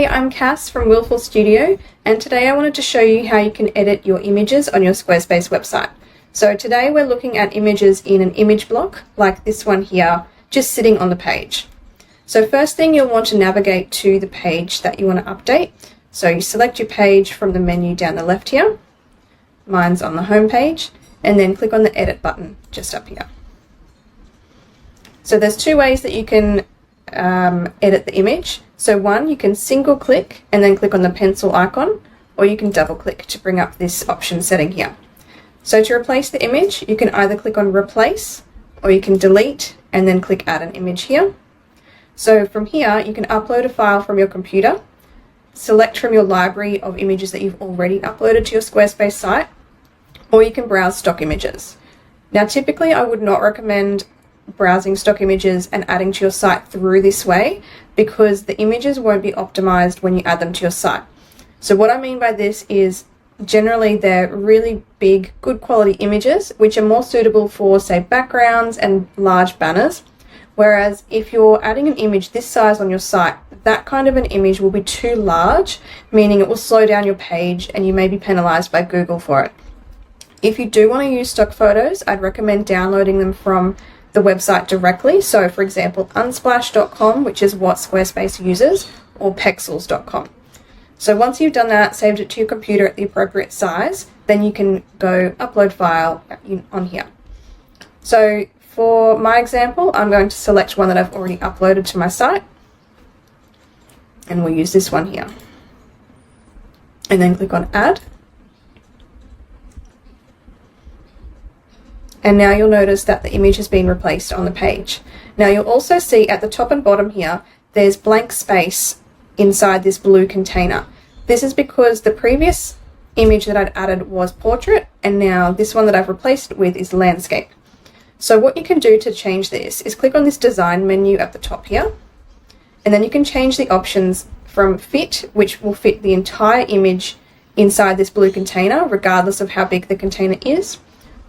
Hey, I'm Cass from Willful Studio, and today I wanted to show you how you can edit your images on your Squarespace website. So today we're looking at images in an image block, like this one here, just sitting on the page. So first thing, you'll want to navigate to the page that you want to update. So you select your page from the menu down the left here. Mine's on the home page, and then click on the edit button just up here. So there's two ways that you can edit the image. So one, you can single click and then click on the pencil icon, or you can double click to bring up this option setting here. So to replace the image, you can either click on replace, or you can delete and then click add an image here. So from here, you can upload a file from your computer, select from your library of images that you've already uploaded to your Squarespace site, or you can browse stock images. Now typically I would not recommend browsing stock images and adding to your site through this way, because the images won't be optimized when you add them to your site. So what I mean by this is generally they're really big, good quality images which are more suitable for, say, backgrounds and large banners. Whereas if you're adding an image this size on your site, that kind of an image will be too large, meaning it will slow down your page and you may be penalized by Google for it. If you do want to use stock photos, I'd recommend downloading them from the website directly. So for example, unsplash.com, which is what Squarespace uses, or pexels.com. So once you've done that, saved it to your computer at the appropriate size, then you can go upload file on here. So for my example, I'm going to select one that I've already uploaded to my site, and we'll use this one here. And then click on add. And now you'll notice that the image has been replaced on the page. Now you'll also see at the top and bottom here, there's blank space inside this blue container. This is because the previous image that I'd added was portrait, and now this one that I've replaced it with is landscape. So what you can do to change this is click on this design menu at the top here, and then you can change the options from fit, which will fit the entire image inside this blue container, regardless of how big the container is.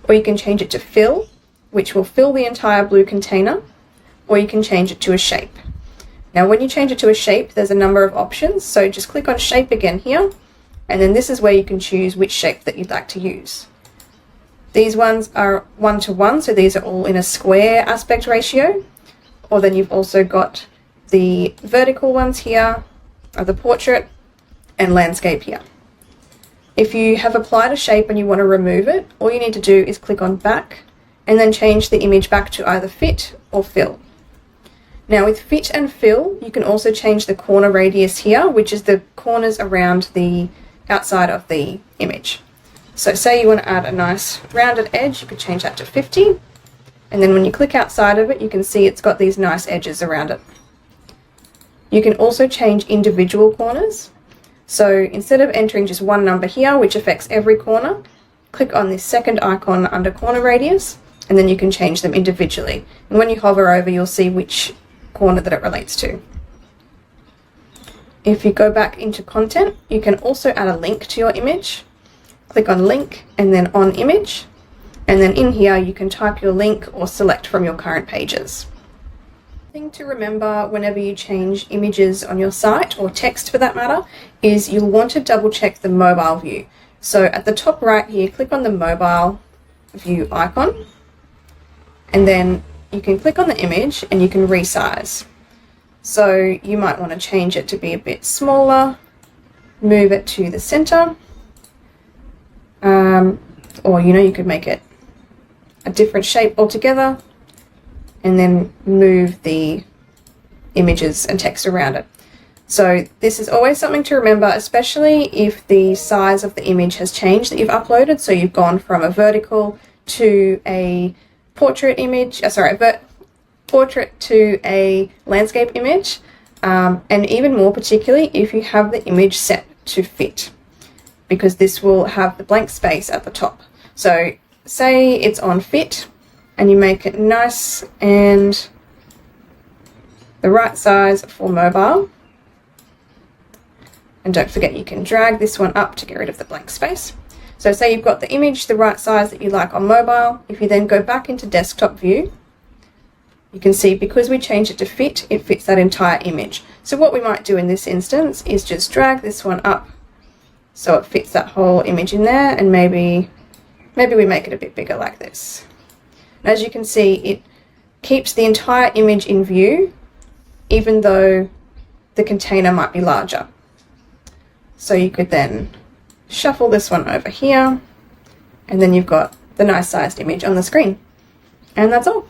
Or you can change it to fill, which will fill the entire blue container, or you can change it to a shape. Now when you change it to a shape, there's a number of options, so just click on shape again here, and then this is where you can choose which shape that you'd like to use. These ones are 1:1, so these are all in a square aspect ratio, or then you've also got the vertical ones here, or the portrait, and landscape here. If you have applied a shape and you want to remove it, all you need to do is click on back and then change the image back to either fit or fill. Now with fit and fill, you can also change the corner radius here, which is the corners around the outside of the image. So say you want to add a nice rounded edge, you could change that to 50. And then when you click outside of it, you can see it's got these nice edges around it. You can also change individual corners. So instead of entering just one number here, which affects every corner, click on this second icon under corner radius, and then you can change them individually. And when you hover over, you'll see which corner that it relates to. If you go back into content, you can also add a link to your image. Click on link and then on image. And then in here, you can type your link or select from your current pages. Thing to remember whenever you change images on your site, or text for that matter, is you'll want to double check the mobile view. So at the top right here, click on the mobile view icon, and then you can click on the image and you can resize. So you might want to change it to be a bit smaller, move it to the center, or you could make it a different shape altogether, and then move the images and text around it. So this is always something to remember, especially if the size of the image has changed that you've uploaded. So you've gone from a vertical to a portrait image, portrait to a landscape image, and even more particularly if you have the image set to fit, because this will have the blank space at the top. So say it's on fit, and you make it nice and the right size for mobile. And don't forget, you can drag this one up to get rid of the blank space. So say you've got the image the right size that you like on mobile. If you then go back into desktop view, you can see because we changed it to fit, it fits that entire image. So what we might do in this instance is just drag this one up so it fits that whole image in there, and maybe we make it a bit bigger like this. And as you can see, it keeps the entire image in view, even though the container might be larger. So you could then shuffle this one over here, and then you've got the nice sized image on the screen. And that's all.